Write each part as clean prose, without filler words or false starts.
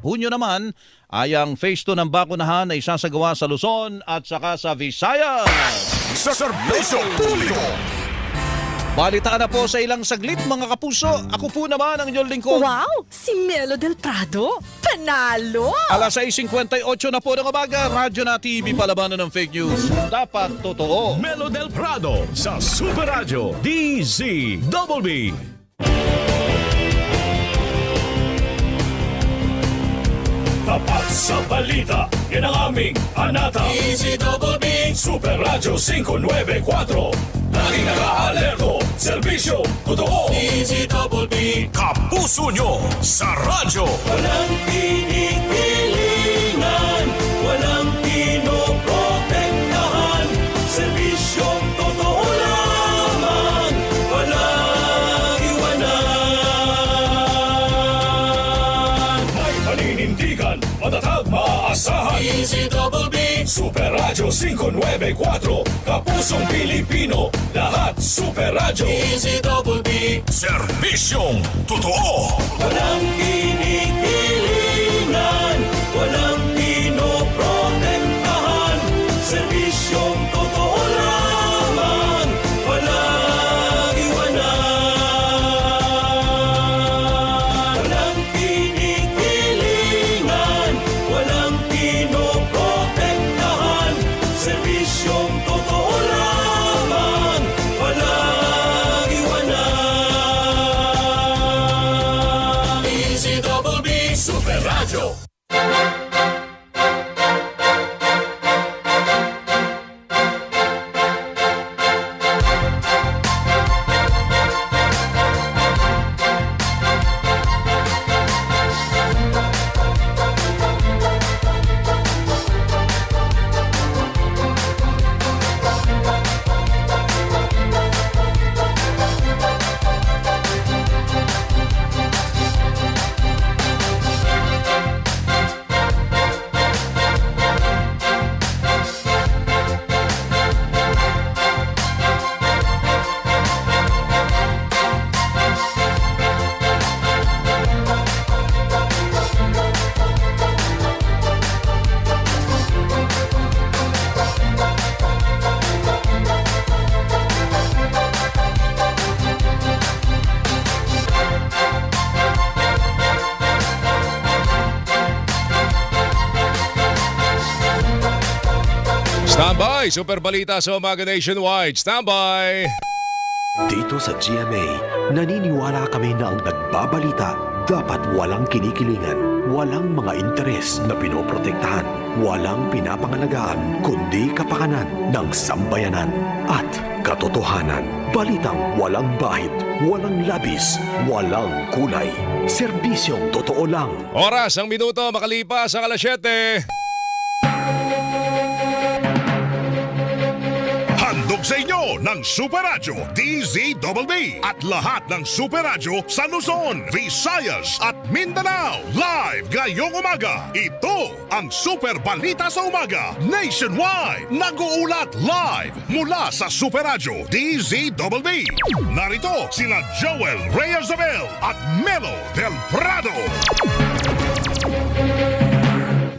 Hunyo naman ay ang phase 2 ng bakunahan na isasagawa sa Luzon at saka sa Visayas. Sa serbisyo publiko. Balitaan na po sa ilang saglit mga kapuso. Ako po naman ang inyong lingkod. Wow! Si Melo del Prado! Panalo! Alas 6:58 na po ng umaga, Radyo na TV palabanan ng fake news. Dapat totoo. Melo del Prado sa Super Radio DZBB. Tapat sa balita, yan ang aming anata. DZBB Super Radio 594. Laging naka-alerto, serbisyo, totoo. DZBB Kapuso nyo sa radyo. Walang pinipilingan, walang pinoprotektahan. Serbisyong totoo lamang, walang iwanan. May paninindigan, matatag, maaasahan. DZBB Super Radio 594, Kapusong Pilipino, lahat Super Radio DZBB, serbisyong totoo. Walang kinikilingan, walang pinoprotektahan, serbisyong totoo lamang, walang iwanan. Walang kinikilingan, walang pinoprotektahan, serbisyong totoo lamang, walang iwanan. DZBB Super Radio. Standby! Super balita sa umaga nationwide. Standby! Dito sa GMA, naniniwala kami na ang nagbabalita dapat walang kinikilingan, walang mga interes na pinoprotektahan, walang pinapangalagaan, kundi kapakanan ng sambayanan at katotohanan. Balitang walang bahid, walang labis, walang kulay. Serbisyong totoo lang. Oras ang minuto makalipas ang alas 7. Handog sa inyo ng Super Radio DZBB at lahat ng Super Radio sa Luzon, Visayas at Mindanao. Live ngayong umaga. Ito ang Super Balita sa Umaga Nationwide. Nag-uulat live mula sa Super Radio DZBB. Narito sina Joel Reyes-Zabel at Melo del Prado.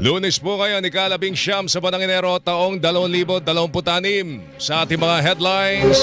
Lunes po ngayon, ika-19 sa buwan ng Enero taong 2026. Sa ating mga headlines,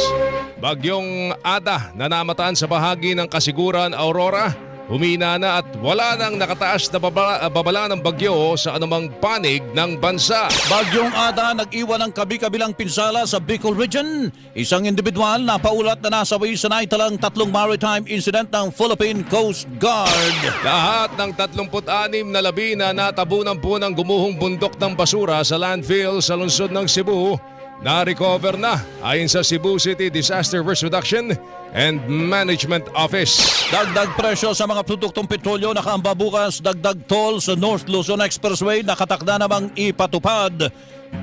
Bagyong Ada na namataan sa bahagi ng Kasiguran, Aurora. Humina na at wala nang nakataas na babala ng bagyo sa anumang panig ng bansa. Bagyong Ada nag-iwan ng kabi-kabilang pinsala sa Bicol Region. Isang individual na paulat na nasawi sa naitalang 3 maritime incident ng Philippine Coast Guard. Lahat ng 36 na labi na natabunan po ng gumuhong bundok ng basura sa landfill sa lungsod ng Cebu, na-recover na ayon sa Cebu City Disaster Risk Reduction and Management Office. Dagdag presyo sa mga produktong petrolyo nakaamba bukas. Dagdag toll sa North Luzon Expressway nakatakda namang ipatupad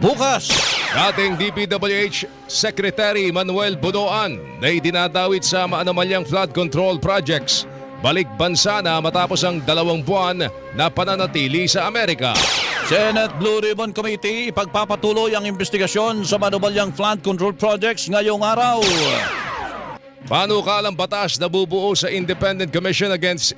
bukas. Dating DPWH Secretary Manuel Bunoan na idinadawit sa maanomalyang flood control projects. Balik bansa na matapos ang 2 buwan na pananatili sa Amerika. Senate Blue Ribbon Committee ipagpapatuloy ang investigasyon sa manumalyang flood control projects ngayong araw. Panukalang batas na bubuo sa Independent Commission Against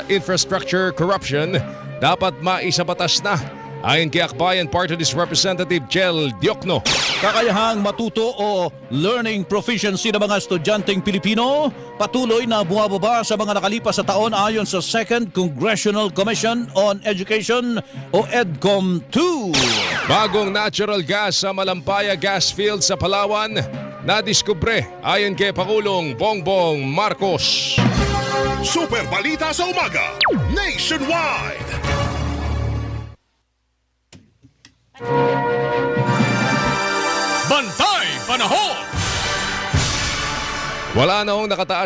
Infrastructure Corruption dapat maisabatas na. Ayon kay Akbayan Party List Representative Jel Diokno. Kakayahang matuto o learning proficiency ng mga estudyanteng Pilipino patuloy na bumababa sa mga nakalipas sa taon ayon sa 2nd Congressional Commission on Education o EDCOM 2. Bagong natural gas sa Malampaya Gas Field sa Palawan nadiskubre ayon kay Pangulong Bongbong Marcos. Super Balita sa Umaga Nationwide. Bantay Panahon! Wala na hong nakataas